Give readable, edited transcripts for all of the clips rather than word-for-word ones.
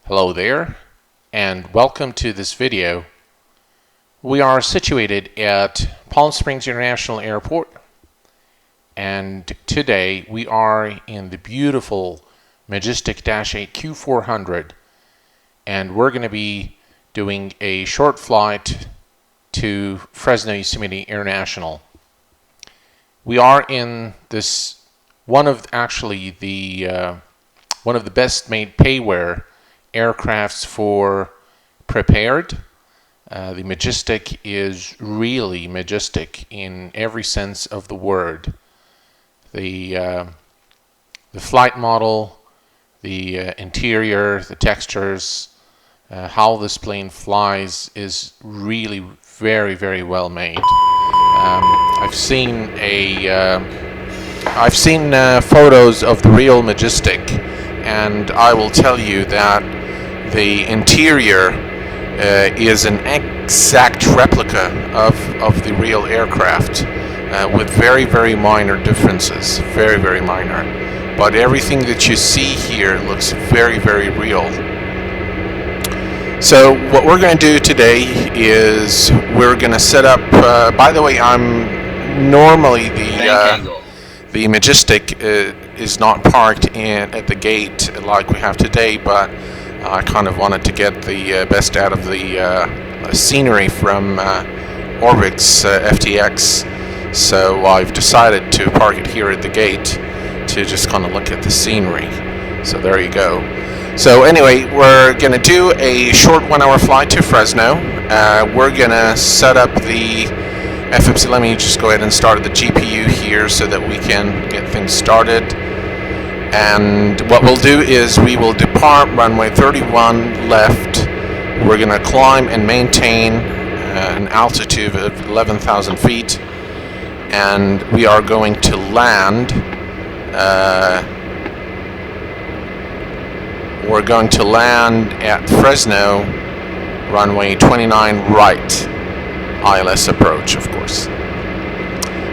Hello there, and welcome to this video. We are situated at Palm Springs International Airport, and today we are in the beautiful Majestic Dash 8 Q-400, and we're going to be doing a short flight to Fresno Yosemite International. We are in this one of the best made payware aircrafts for prepared. The Majestic is really majestic in every sense of the word. The flight model, the interior, the textures, how this plane flies is really very, very well made. I've seen photos of the real Majestic, and I will tell you that the interior is an exact replica of the real aircraft, with very, very minor differences, very, very minor. But everything that you see here looks very, very real. So what we're going to do today is we're going to set up, by the way, normally the Majestic is not parked at the gate like we have today, but I kind of wanted to get the best out of the scenery from ORBX FTX, so I've decided to park it here at the gate to just kind of look at the scenery. So there you go. So anyway, we're going to do a short 1-hour flight to Fresno. We're going to set up the FMC. Let me just go ahead and start the GPU here so that we can get things started. And what we'll do is we will depart runway 31 left. We're going to climb and maintain an altitude of 11,000 feet. And we are going to land. We're going to land at Fresno runway 29 right. ILS approach, of course.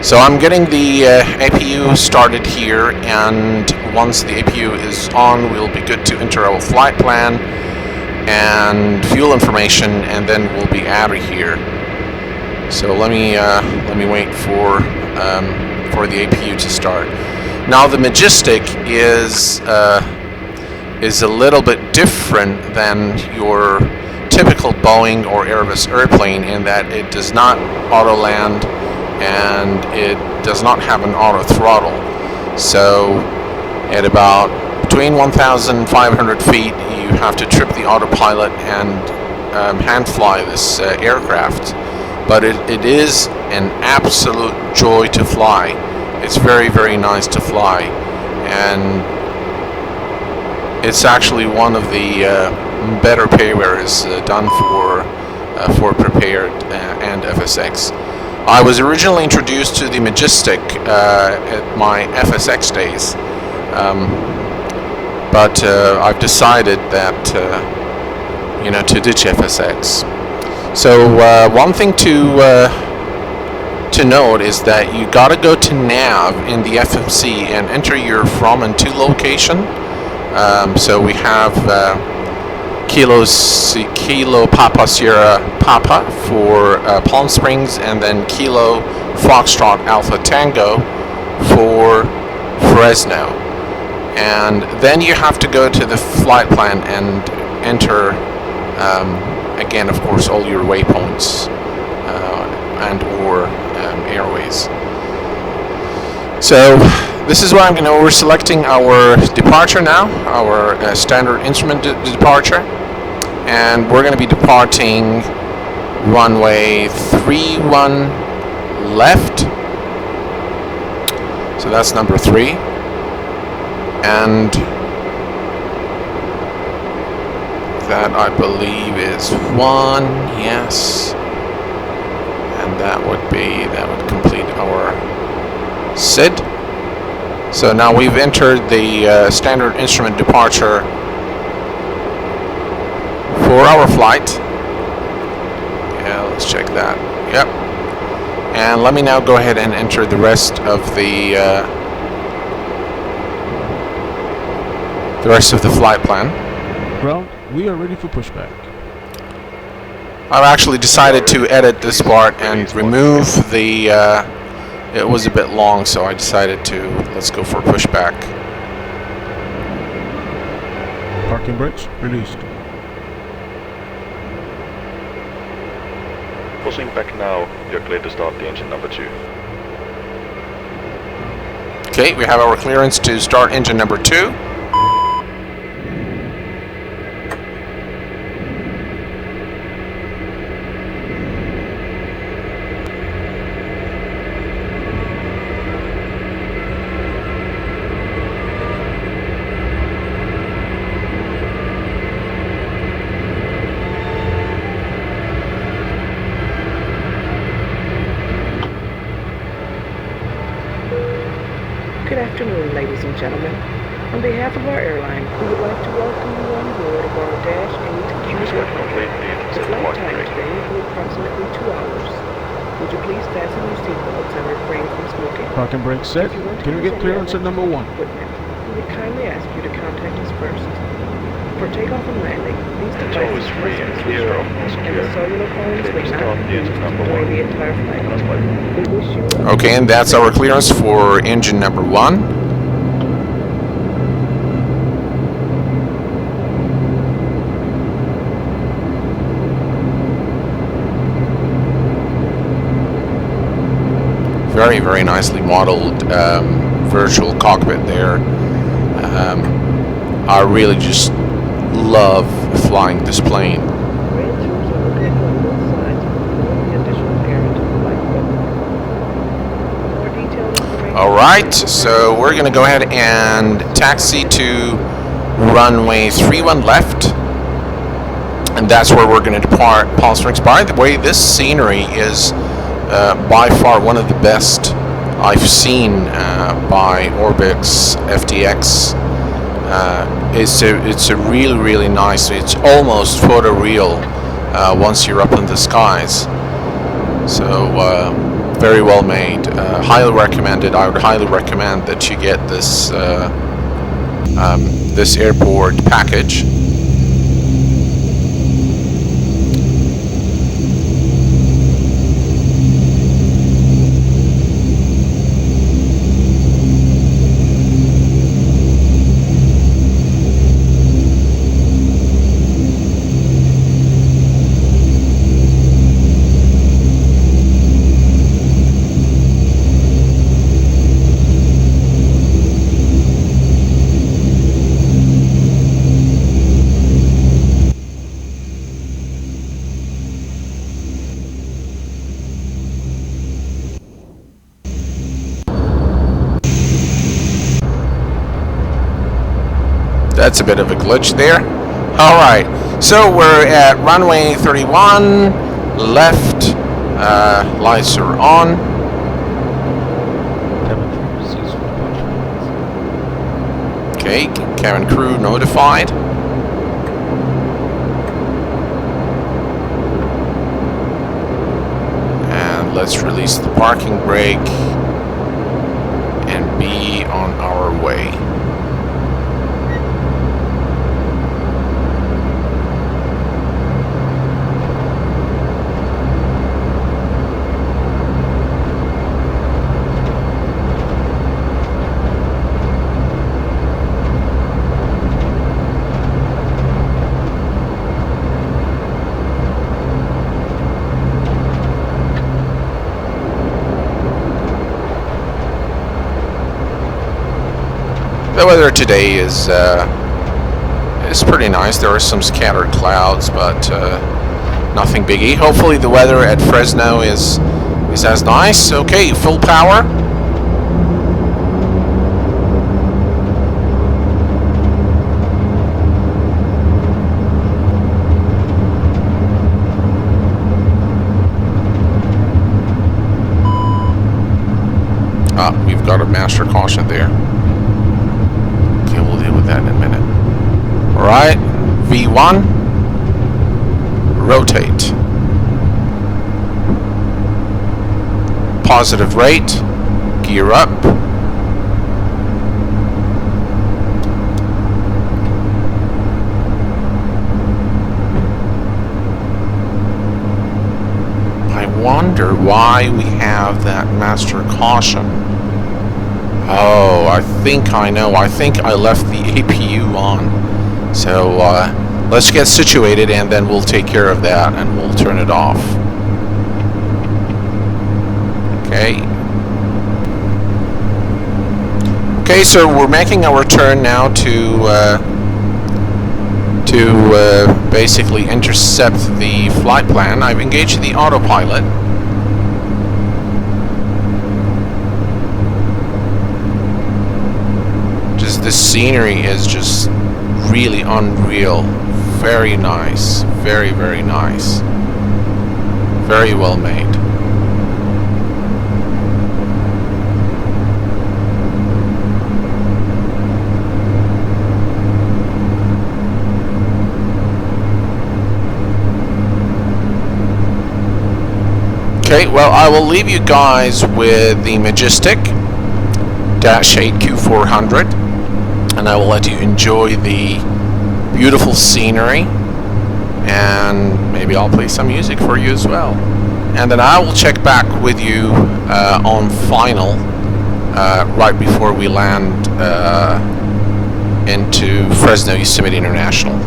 So I'm getting the APU started here, and once the APU is on, we'll be good to enter our flight plan and fuel information, and then we'll be out of here. So let me wait for the APU to start. Now the Majestic is a little bit different than your typical Boeing or Airbus airplane in that it does not auto land and it does not have an auto throttle. So at about between 1,500 feet, you have to trip the autopilot and hand fly this aircraft. But it is an absolute joy to fly. It's very, very nice to fly, and it's actually one of the better paywares done for prepared and FSX. I was originally introduced to the Majestic at my FSX days, but I've decided that to ditch FSX. So one thing to note is that you got to go to nav in the FMC and enter your from and to location. So we have Kilo Papa Sierra Papa for Palm Springs, and then Kilo Foxtrot Alpha Tango for Fresno. And then you have to go to the flight plan and enter, again, of course, all your waypoints and or airways. So this is what we're selecting our departure now, our standard instrument departure, and we're going to be departing runway 31 left. So that's number 3, and that I believe is 1, yes, and that would complete our SID. So now we've entered the standard instrument departure for our flight. Yeah, let's check that. Yep. And let me now go ahead and enter the rest of the flight plan. Ground We are ready for pushback. I've actually decided to edit this part and remove the, it was a bit long, so I decided to, let's go for pushback. Parking brakes released. Pushing back now, you're clear to start the engine number 2. Okay, we have our clearance to start engine number 2. Good afternoon, ladies and gentlemen. On behalf of our airline, we would like to welcome you on board of our Dash 8 Q-400. The flight time today will be approximately 2 hours. Would you please fasten your seatbelts and refrain from smoking? Parking brakes set. Can we get clearance at number 1? Equipment, we would kindly ask you to contact us first. For takeoff and landing, these devices must be switched off, and the cellular phones will not be used during the entire flight. We wish you Okay, and that's our clearance for engine number 1. Very, very nicely modeled virtual cockpit there. I really just love flying this plane. Alright, so we're going to go ahead and taxi to runway 31 left. And that's where we're going to depart Palm Springs. By the way, this scenery is by far one of the best I've seen by ORBX FTX. It's a really, really nice, it's almost photoreal once you're up in the skies. So very well made. Highly recommended. I would highly recommend that you get this this airport package. That's a bit of a glitch there. Alright, so we're at runway 31 left. Lights are on. Okay, cabin crew notified. And let's release the parking brake and be on our way. The weather today is pretty nice. There are some scattered clouds, but nothing biggie. Hopefully the weather at Fresno is as nice. Okay, full power. We've got a master caution there. We'll deal with that in a minute. Alright, V1, rotate. Positive rate, gear up. wonder why we have that master caution. Oh, I think I know. I think I left the APU on. So let's get situated and then we'll take care of that and we'll turn it off. Okay. Okay, so we're making our turn now to basically intercept the flight plan. I've engaged the autopilot. Just the scenery is just really unreal. Very nice. Very, very nice. Very well made. Okay, well, I will leave you guys with the Majestic Dash 8 Q400, and I will let you enjoy the beautiful scenery, and maybe I'll play some music for you as well. And then I will check back with you on final right before we land into Fresno Yosemite International.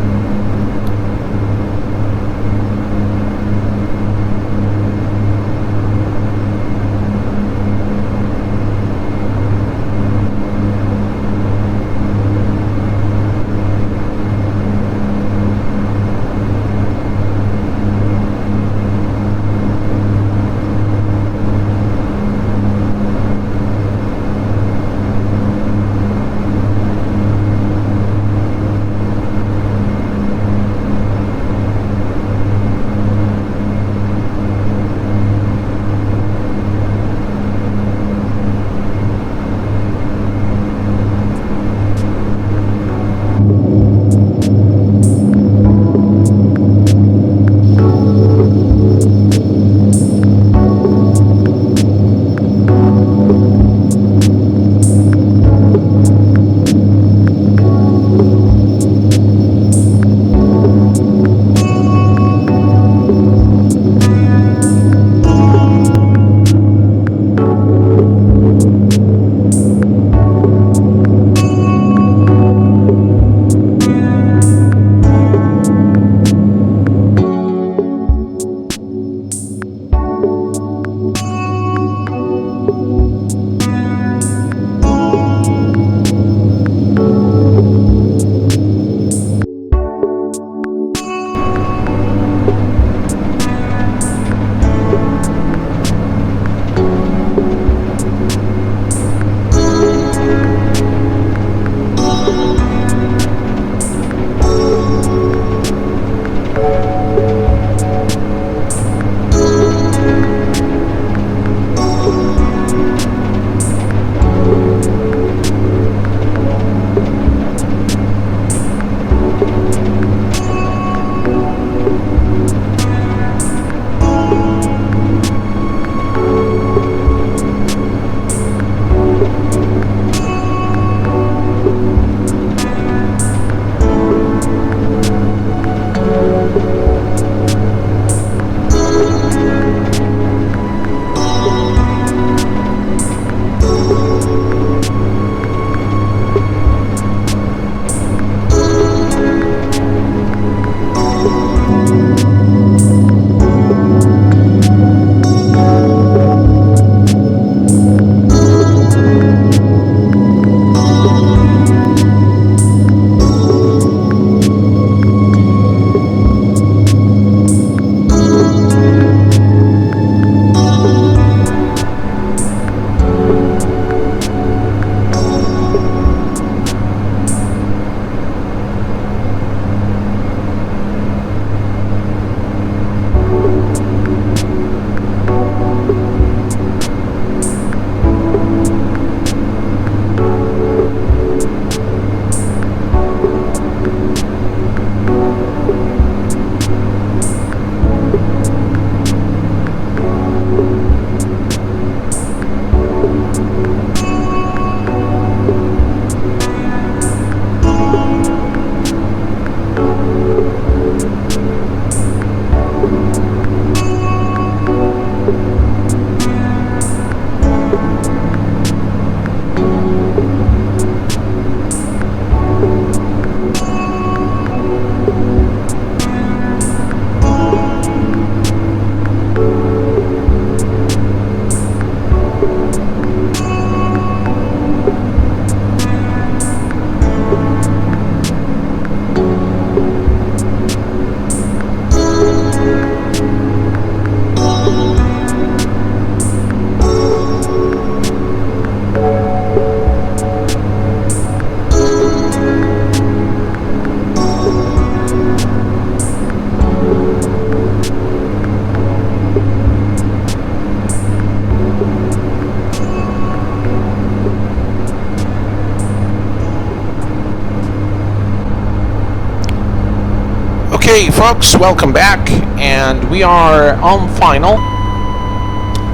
Okay, folks, welcome back, and we are on final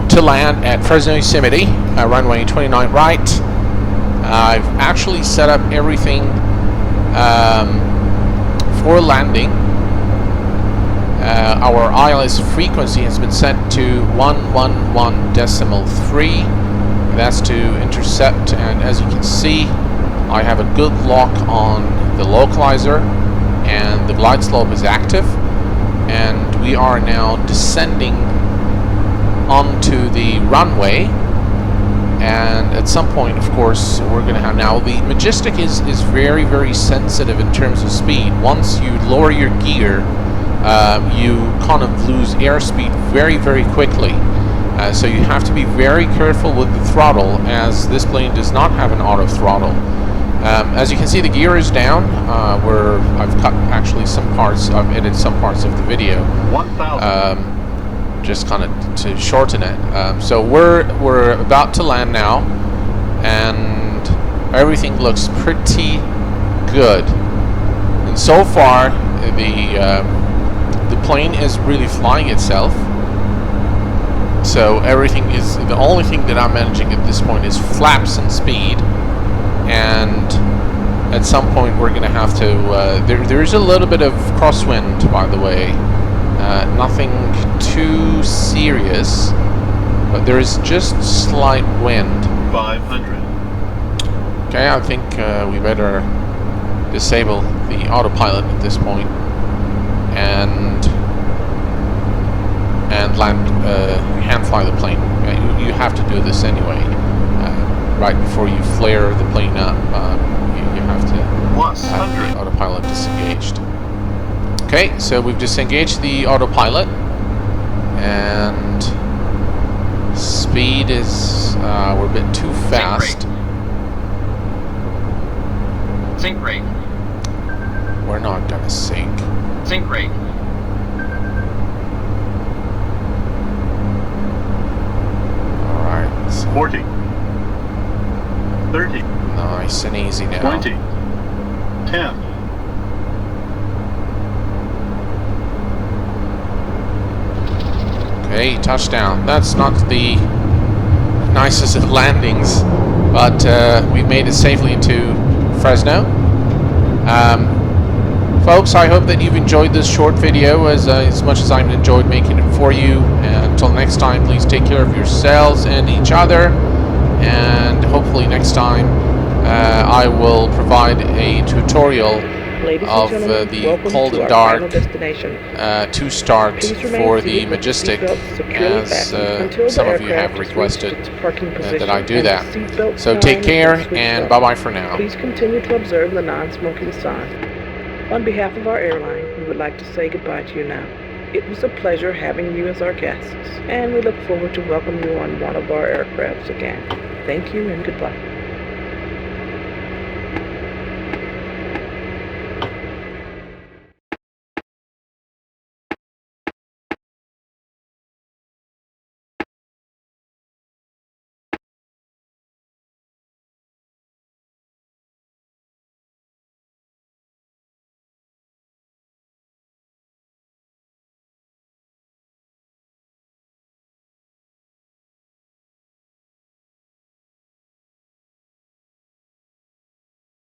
to land at Fresno Yosemite, runway 29 right. I've actually set up everything for landing. Our ILS frequency has been set to 111.3. That's to intercept, and as you can see, I have a good lock on the localizer, and the glide slope is active, and we are now descending onto the runway. And at some point, of course, we're going to have, now the Majestic is very, very sensitive in terms of speed. Once you lower your gear, you kind of lose airspeed very, very quickly. So you have to be very careful with the throttle, as this plane does not have an auto throttle. As you can see, the gear is down. I've cut actually some parts. I've edited some parts of the video, just kind of to shorten it. So we're about to land now, and everything looks pretty good. And so far, the plane is really flying itself. So everything is, the only thing that I'm managing at this point is flaps and speed. And at some point we're going to have to, there is a little bit of crosswind, by the way. Nothing too serious, but there is just slight wind. 500. Okay, I think we better disable the autopilot at this point and land, hand fly the plane. You have to do this anyway. Right before you flare the plane up, you have to have the autopilot disengaged. Okay, so we've disengaged the autopilot, and speed is, we're a bit too fast. Sink rate. We're not gonna sink. Sink rate. Alright. 40. 30. Nice and easy now. 20. 10. Okay, touchdown. That's not the nicest of landings, but we made it safely into Fresno. Folks, I hope that you've enjoyed this short video as much as I've enjoyed making it for you. And until next time, please take care of yourselves and each other. And hopefully next time I will provide a tutorial of the cold and dark to start for the Majestic, as some of you have requested that I do that. So take care, and bye-bye for now. Please continue to observe the non-smoking sign. On behalf of our airline, we would like to say goodbye to you now. It was a pleasure having you as our guests, and we look forward to welcoming you on one of our aircrafts again. Thank you and goodbye.